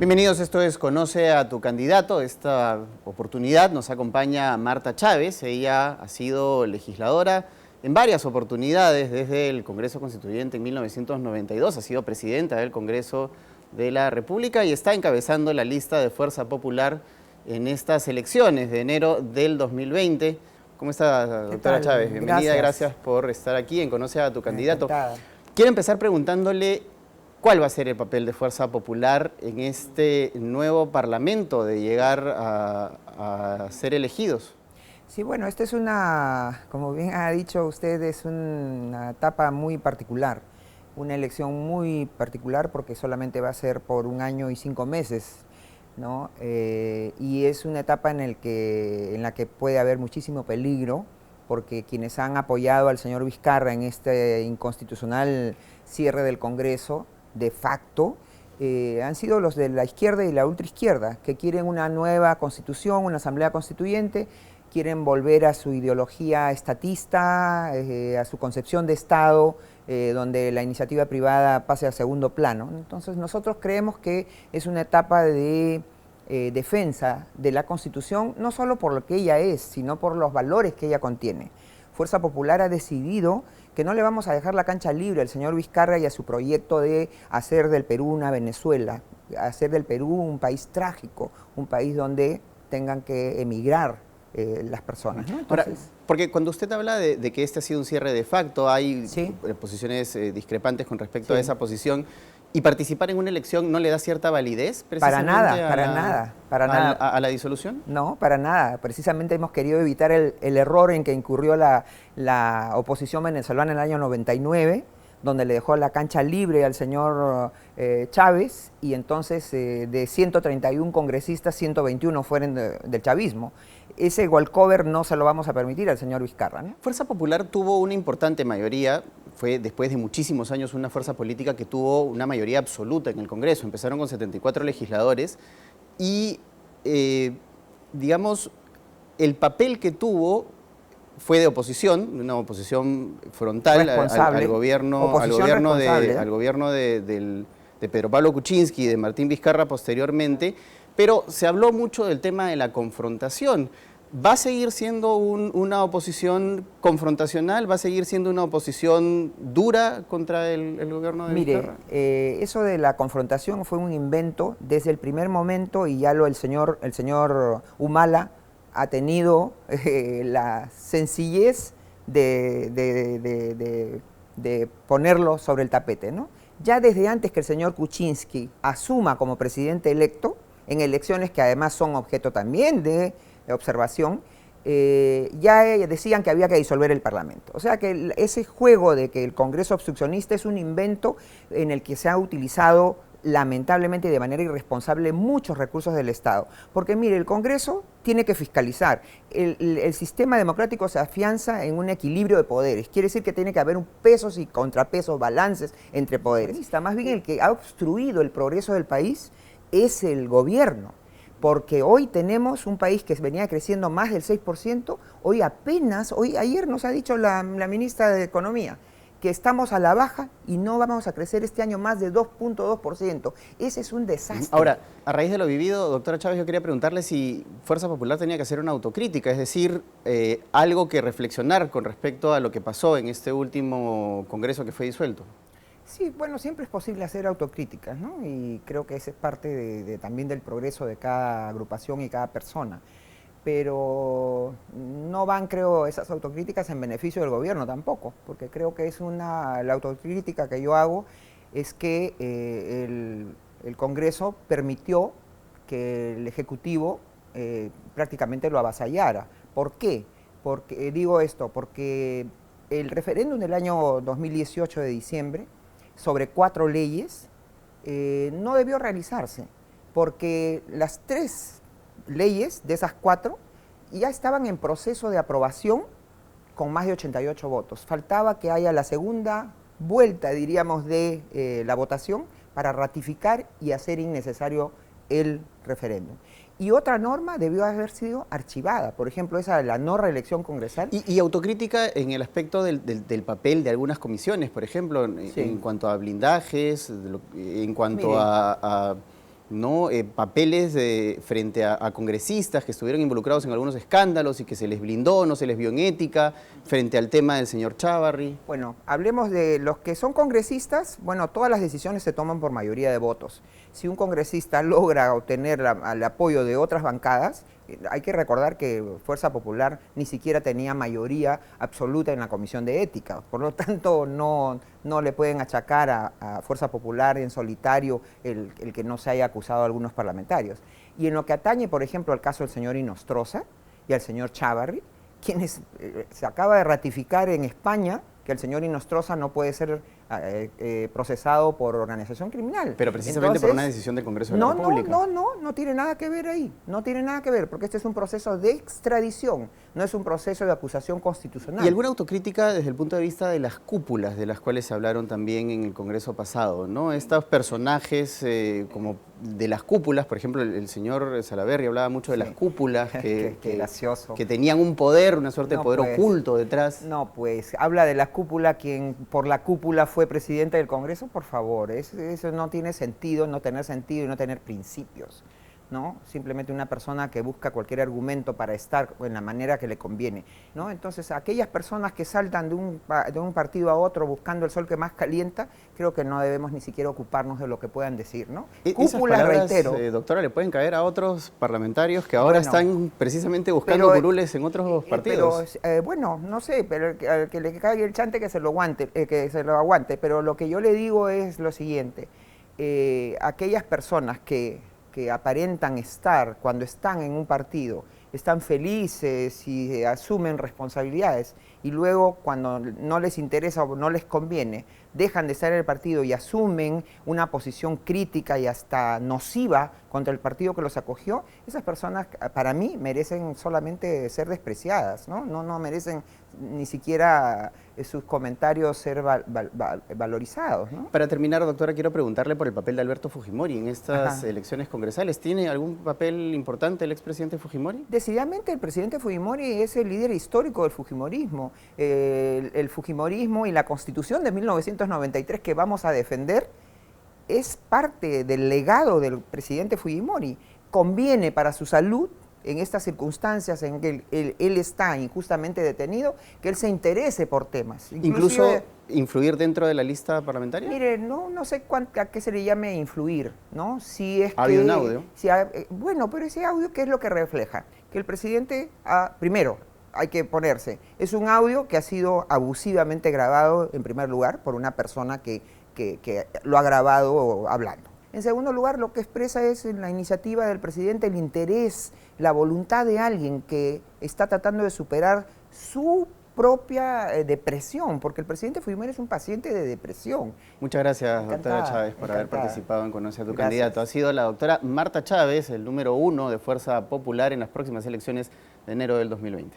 Bienvenidos, esto es Conoce a tu candidato. Esta oportunidad nos acompaña Marta Chávez. Ella ha sido legisladora en varias oportunidades desde el Congreso Constituyente en 1992, ha sido presidenta del Congreso de la República y está encabezando la lista de Fuerza Popular en estas elecciones de enero del 2020. ¿Cómo está, doctora Chávez? Bienvenida, gracias por estar aquí en Conoce a tu candidato. Quiero empezar preguntándole cuál va a ser el papel de Fuerza Popular en este nuevo Parlamento de llegar a ser elegidos. Sí, bueno, esta es como bien ha dicho usted, es una etapa muy particular, una elección muy particular porque solamente va a ser por 1 año y 5 meses, ¿no? Y es una etapa en la que puede haber muchísimo peligro, porque quienes han apoyado al señor Vizcarra en este inconstitucional cierre del Congreso, de facto, han sido los de la izquierda y la ultraizquierda, que quieren una nueva constitución, una asamblea constituyente, quieren volver a su ideología estatista, a su concepción de Estado, donde la iniciativa privada pase a segundo plano. Entonces nosotros creemos que es una etapa de defensa de la Constitución, no solo por lo que ella es, sino por los valores que ella contiene. Fuerza Popular ha decidido que no le vamos a dejar la cancha libre al señor Vizcarra y a su proyecto de hacer del Perú una Venezuela, hacer del Perú un país trágico, un país donde tengan que emigrar las personas, ¿no? Entonces, ahora, porque cuando usted habla de que este ha sido un cierre de facto, hay ¿sí? Posiciones discrepantes con respecto a esa posición, ¿y participar en una elección no le da cierta validez precisamente para nada. ¿A la disolución? No, para nada. Precisamente hemos querido evitar el error en que incurrió la oposición venezolana en el año 99, donde le dejó la cancha libre al señor Chávez, y entonces de 131 congresistas, 121 fueron del chavismo. Ese walkover no se lo vamos a permitir al señor Vizcarra, ¿no? Fuerza Popular tuvo una importante mayoría, fue después de muchísimos años una fuerza política que tuvo una mayoría absoluta en el Congreso. Empezaron con 74 legisladores y, digamos, el papel que tuvo fue de oposición, una oposición frontal al gobierno de Pedro Pablo Kuczynski y de Martín Vizcarra posteriormente, pero se habló mucho del tema de la confrontación. ¿Va a seguir siendo una oposición confrontacional? ¿Va a seguir siendo una oposición dura contra el gobierno de Vizcarra? Mire, eso de la confrontación fue un invento desde el primer momento, y ya el señor Humala ha tenido la sencillez de ponerlo sobre el tapete, ¿no? Ya desde antes que el señor Kuczynski asuma como presidente electo, en elecciones que además son objeto también de observación, ya decían que había que disolver el Parlamento. O sea que ese juego de que el Congreso obstruccionista es un invento en el que se ha utilizado lamentablemente y de manera irresponsable muchos recursos del Estado. Porque mire, el Congreso tiene que fiscalizar. El sistema democrático se afianza en un equilibrio de poderes. Quiere decir que tiene que haber pesos y contrapesos, balances entre poderes. Más bien el que ha obstruido el progreso del país es el gobierno. Porque hoy tenemos un país que venía creciendo más del 6%, ayer nos ha dicho la ministra de Economía, que estamos a la baja y no vamos a crecer este año más de 2.2%. Ese es un desastre. Ahora, a raíz de lo vivido, doctora Chávez, yo quería preguntarle si Fuerza Popular tenía que hacer una autocrítica, es decir, algo que reflexionar con respecto a lo que pasó en este último congreso que fue disuelto. Sí, bueno, siempre es posible hacer autocríticas, ¿no? Y creo que esa es parte también del progreso de cada agrupación y cada persona. Pero no van, creo, esas autocríticas en beneficio del gobierno tampoco, porque creo que la autocrítica que yo hago es que el Congreso permitió que el Ejecutivo prácticamente lo avasallara. ¿Por qué? Porque el referéndum del año 2018 de diciembre sobre 4 leyes no debió realizarse, porque las 3 leyes de esas 4 ya estaban en proceso de aprobación con más de 88 votos. Faltaba que haya la segunda vuelta, diríamos, de la votación para ratificar y hacer innecesario el referéndum. Y otra norma debió haber sido archivada, por ejemplo, esa de la no reelección congresal. Y autocrítica en el aspecto del papel de algunas comisiones, por ejemplo, sí, en cuanto a blindajes, en cuanto a ¿no? Papeles frente a congresistas que estuvieron involucrados en algunos escándalos y que se les blindó, no se les vio en ética, frente al tema del señor Chávarri. Bueno, hablemos de los que son congresistas. Bueno, todas las decisiones se toman por mayoría de votos. Si un congresista logra obtener el apoyo de otras bancadas, hay que recordar que Fuerza Popular ni siquiera tenía mayoría absoluta en la Comisión de Ética. Por lo tanto, no le pueden achacar a Fuerza Popular en solitario el que no se haya acusado a algunos parlamentarios. Y en lo que atañe, por ejemplo, al caso del señor Inostroza y al señor Chávarri, quienes se acaba de ratificar en España que el señor Inostroza no puede ser procesado por organización criminal. Pero precisamente por una decisión del Congreso de la República. No tiene nada que ver ahí, no tiene nada que ver, porque este es un proceso de extradición, no es un proceso de acusación constitucional. ¿Y alguna autocrítica desde el punto de vista de las cúpulas, de las cuales se hablaron también en el Congreso pasado, ¿no? Estos personajes como de las cúpulas, por ejemplo, el señor Salaverry hablaba mucho de las cúpulas Qué gracioso. que tenían un poder, una suerte de poder oculto detrás. No, pues, habla de la cúpula, quien por la cúpula fue presidente del Congreso, por favor, eso no tiene sentido, no tener sentido y no tener principios, ¿no? Simplemente una persona que busca cualquier argumento para estar en la manera que le conviene, ¿no? Entonces, aquellas personas que saltan de un partido a otro buscando el sol que más calienta, creo que no debemos ni siquiera ocuparnos de lo que puedan decir, ¿no? Cúpulas, reitero. Doctora, le pueden caer a otros parlamentarios que ahora están precisamente buscando curules en otros partidos. Bueno, no sé, pero al que le caiga el chante que se lo aguante, pero lo que yo le digo es lo siguiente, aquellas personas que aparentan estar, cuando están en un partido, están felices y asumen responsabilidades, y luego cuando no les interesa o no les conviene, dejan de estar en el partido y asumen una posición crítica y hasta nociva contra el partido que los acogió, esas personas para mí merecen solamente ser despreciadas, ¿no? No merecen ni siquiera sus comentarios ser valorizados, ¿no? Para terminar, doctora, quiero preguntarle por el papel de Alberto Fujimori en estas elecciones congresales. ¿Tiene algún papel importante el expresidente Fujimori? Decididamente el presidente Fujimori es el líder histórico del fujimorismo. El fujimorismo y la Constitución de 1993 que vamos a defender es parte del legado del presidente Fujimori. Conviene para su salud, en estas circunstancias en que él está injustamente detenido, que él se interese por temas. ¿Incluso influir dentro de la lista parlamentaria? Mire, no sé a qué se le llame influir, ¿no? Si es ¿Había un audio? Bueno, pero ese audio, ¿qué es lo que refleja? Que el presidente, primero, hay que ponerse, es un audio que ha sido abusivamente grabado, en primer lugar, por una persona que lo ha grabado hablando. En segundo lugar, lo que expresa es en la iniciativa del presidente el interés, la voluntad de alguien que está tratando de superar su propia depresión, porque el presidente Fujimori es un paciente de depresión. Muchas gracias, doctora Chávez, por haber participado en Conoce a tu Candidato. Ha sido la doctora Marta Chávez, el número 1 de Fuerza Popular en las próximas elecciones de enero del 2020.